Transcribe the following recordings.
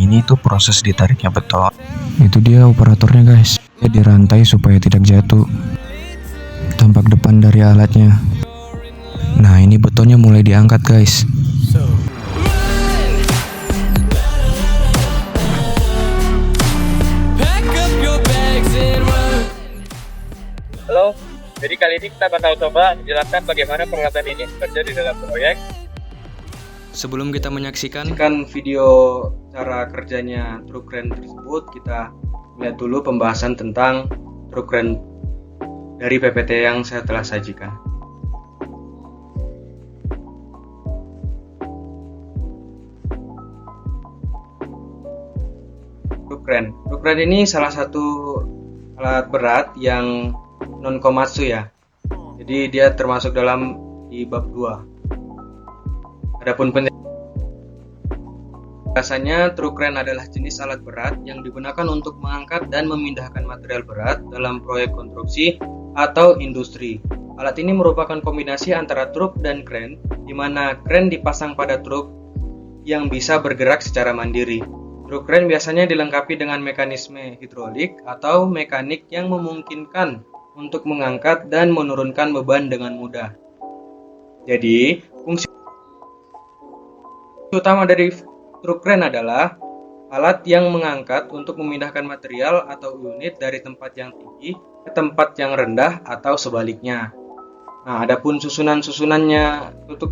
ini tuh proses ditariknya beton. Itu dia operatornya guys. Dia dirantai supaya tidak jatuh. Tampak depan dari alatnya. Nah, ini betonnya mulai diangkat guys. Halo, jadi kali ini kita bakal coba menjelaskan bagaimana peralatan ini bekerja di dalam proyek. Sebelum kita menyaksikan video cara kerjanya truk crane tersebut, kita lihat dulu pembahasan tentang truk crane dari PPT yang saya telah sajikan. Truk crane ini salah satu alat berat yang non komatsu ya. Jadi dia termasuk dalam di bab 2. Adapun penjelasannya, truk crane adalah jenis alat berat yang digunakan untuk mengangkat dan memindahkan material berat dalam proyek konstruksi atau industri. Alat ini merupakan kombinasi antara truk dan crane, di mana crane dipasang pada truk yang bisa bergerak secara mandiri. Truk crane biasanya dilengkapi dengan mekanisme hidrolik atau mekanik yang memungkinkan untuk mengangkat dan menurunkan beban dengan mudah. Jadi, fungsi utama dari truk crane adalah alat yang mengangkat untuk memindahkan material atau unit dari tempat yang tinggi ke tempat yang rendah atau sebaliknya. Nah, adapun susunan-susunannya untuk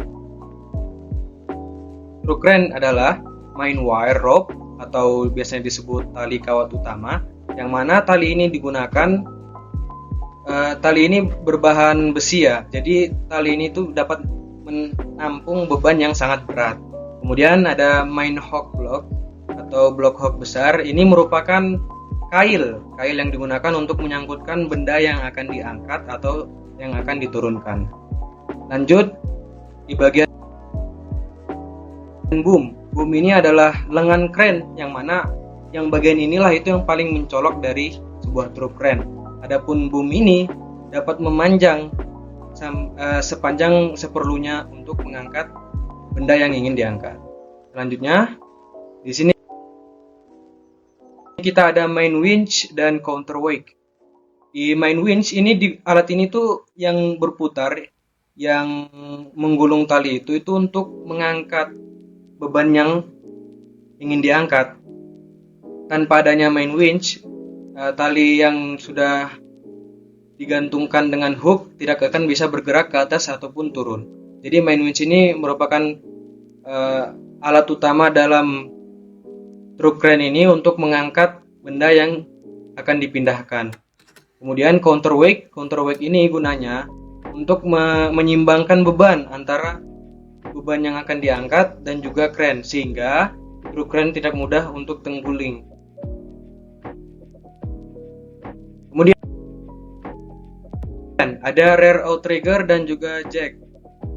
truk crane adalah main wire rope atau biasanya disebut tali kawat utama, yang mana tali ini digunakan tali ini berbahan besi ya. Jadi tali ini tuh dapat menampung beban yang sangat berat. Kemudian ada main hook block atau blok hook besar. Ini merupakan kail yang digunakan untuk menyangkutkan benda yang akan diangkat atau yang akan diturunkan. Lanjut di bagian boom. Boom ini adalah lengan crane, yang mana yang bagian inilah itu yang paling mencolok dari sebuah truk crane. Adapun boom ini dapat memanjang sepanjang seperlunya untuk mengangkat benda yang ingin diangkat. Selanjutnya, di sini kita ada main winch dan counterweight. Di main winch ini alat ini tuh yang berputar, yang menggulung tali itu untuk mengangkat beban yang ingin diangkat. Tanpa adanya main winch, tali yang sudah digantungkan dengan hook tidak akan bisa bergerak ke atas ataupun turun. Jadi main winch ini merupakan alat utama dalam truk crane ini untuk mengangkat benda yang akan dipindahkan. Kemudian counterweight ini gunanya untuk menyimbangkan beban antara beban yang akan diangkat dan juga crane, sehingga truk crane tidak mudah untuk tengguling. Kemudian ada rear outrigger dan juga jack.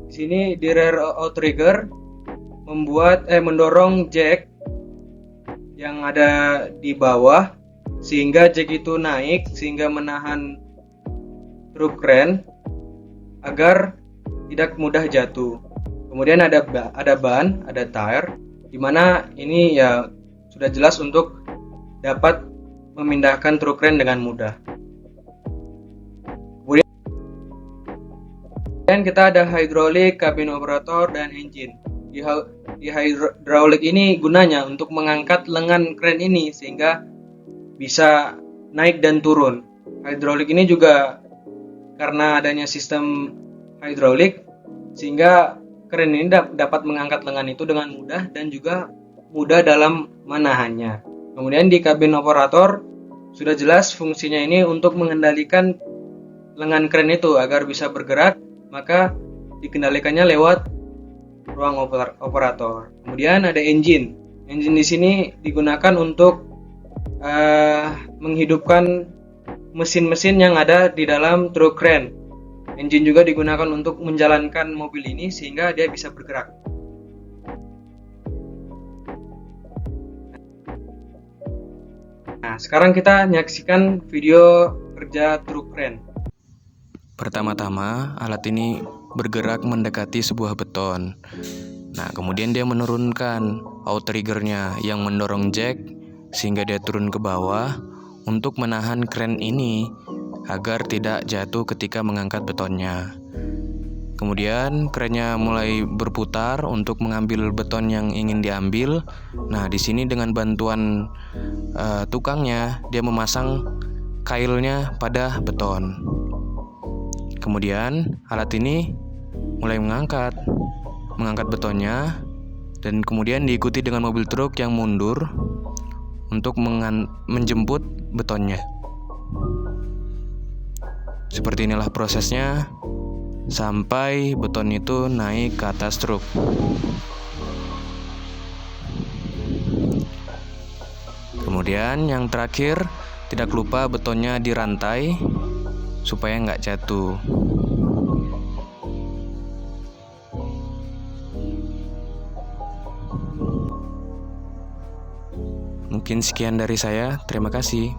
Di sini di rear outrigger mendorong jack yang ada di bawah sehingga jack itu naik sehingga menahan truk crane agar tidak mudah jatuh. Kemudian ada ban, ada tire, di mana ini ya sudah jelas untuk dapat memindahkan truk crane dengan mudah. Kemudian kita ada hidrolik, kabin operator, dan engine. Di hidrolik ini gunanya untuk mengangkat lengan crane ini sehingga bisa naik dan turun. Hidrolik ini juga karena adanya sistem hidrolik sehingga crane ini dapat mengangkat lengan itu dengan mudah dan juga mudah dalam menahannya. Kemudian di kabin operator sudah jelas fungsinya ini untuk mengendalikan lengan crane itu agar bisa bergerak, maka dikendalikannya lewat ruang operator. Kemudian ada engine. Engine di sini digunakan untuk menghidupkan mesin-mesin yang ada di dalam truk crane. Engine juga digunakan untuk menjalankan mobil ini sehingga dia bisa bergerak. Nah, sekarang kita menyaksikan video kerja truk crane. Pertama-tama, alat ini bergerak mendekati sebuah beton. Nah, kemudian dia menurunkan outriggernya yang mendorong jack sehingga dia turun ke bawah untuk menahan kren ini agar tidak jatuh ketika mengangkat betonnya. Kemudian kerennya mulai berputar untuk mengambil beton yang ingin diambil. Nah, di sini dengan bantuan tukangnya, dia memasang kailnya pada beton. Kemudian alat ini mulai mengangkat betonnya, dan kemudian diikuti dengan mobil truk yang mundur untuk menjemput betonnya. Seperti inilah prosesnya sampai beton itu naik ke atas truk. Kemudian yang terakhir, tidak lupa betonnya dirantai supaya nggak jatuh. Mungkin sekian dari saya, terima kasih.